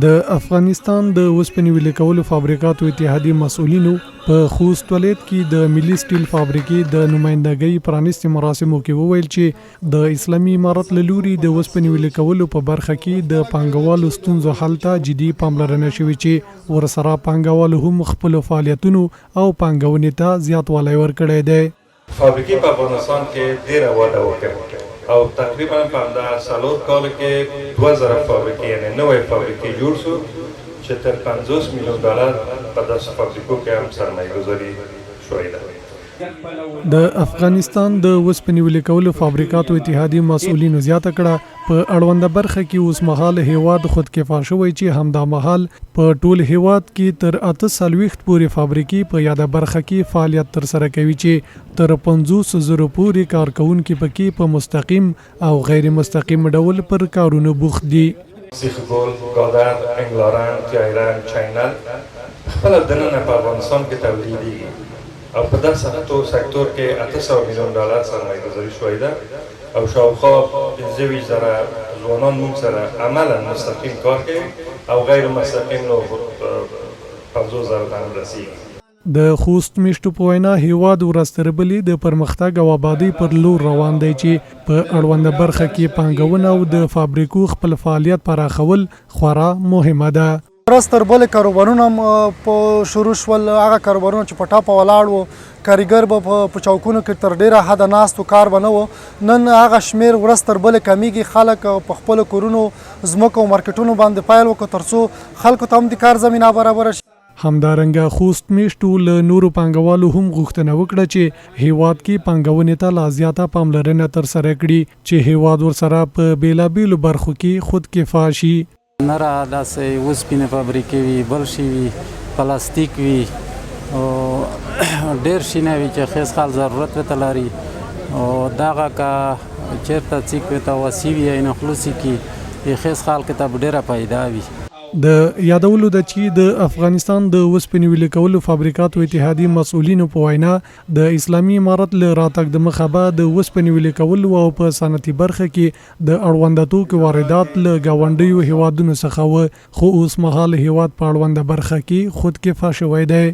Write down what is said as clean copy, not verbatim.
د افغانستان د اوسپنې ویلې کولو فابریکاتو اتحادیې مسؤلینو په خوست ولایت کې د ملي سټیل فابریکې د نمائندګۍ پرانیستي مراسمو کې وویل چې د اسلامي امارت له لوري د اوسپنې ویلې کولو په برخه کې د پانګوالو ستونزو حل ته جدي پاملرنه شوې چې ورسره پانګوالو هم خپل فعالیتونو او پانګونې ته زیاتوالی ورکړی دی. فابریکې په افغانستان کې ډېره وده وکړه او تقریبا په همدا 4 کال کې 2000 فابریکې یعنی نوې فابریکې جوړ شو چې تر 50 میلیون ډالر په داسې فابریکو کې هم سرمایه ګذاري شوې ده. د افغانستان د اوسپنې ویلې کولو فابریکاتو اتحادیې مسؤلینو زیاته کړه په اړونده برخه کې اوس مهال هیواد خودکفا شوی چې همدا مهال په ټول هیواد کې تر 48 پورې فابریکې په یاده برخه کې فعالیت ترسره کوي چې تر 500,000 پورې کارکونکي پکې په مستقیم او غیر مستقیم ډول پر کارونو بوخت دي. سیخګل، ګادر، انګلارن، جایرن، چینل خپل دننه په افغانستان کې تولیدېږي او په داسې سکتور کې 800 میلیون ډالر سرمایه گذاري شوې ده او شاوخوا 15,000 ځوانان موږ سره عملا مستقیم کار کوي او غیر مستقیم نو 50,000 ته هم رسیږي. د خوست میشتو په وینا هیواد ورستربلې د پرمختګ او آبادی پر لور روان دی چې په اړونده برخه کې پانګونه او د فابریکو خپل فعالیت پراخول خورا مهمه ده. ورستر بل کاروبارونه په شروع شول، هغه کاروبارونه چې په ټاپه ولاړ وو، کاریګر به په چوکونو کې تر ډیره حده ناست و، کار به نه و. نن هغه شمیر ورستر بل کمیږي، خلک په خپلو کورونو ځمکو او مارکیټونو باندې پیل وکړو ترڅو خلکو ته هم د کار زمینه برابره شي. همدارنګه خوست میشتو له نورو پانګوالو هم غوښتنه وکړه چې هیواد کې پانګونې ته لا زیاته پاملرنه ترسره کړي چې هیواد ورسره په بیلابیلو برخو کې خودکفا شي. نره داسې اوسپنې فابریکې وي، بل شي وي، پلاستیک وي او ډېر شیونه وي چې خیز خال ضرورت ورته لري او دغه که چېرته څیک ورته وسي وي یا نخلوصي کې خیز خال کې ته ډېره پیدا وي. د یادولو ده چې د افغانستان د اوسپنې ویلې کولو فابریکاتو اتحادیې مسؤلینو په وینا د اسلامي امارت له راتګ د مخه به د اوسپنې ویلې کولو او په صنعتي برخه کې د اړونده توکو واردات له ګاونډیو هیوادونو څخه و، خو اوس مهال هیواد په اړونده برخه کې خودکفا شوی دی.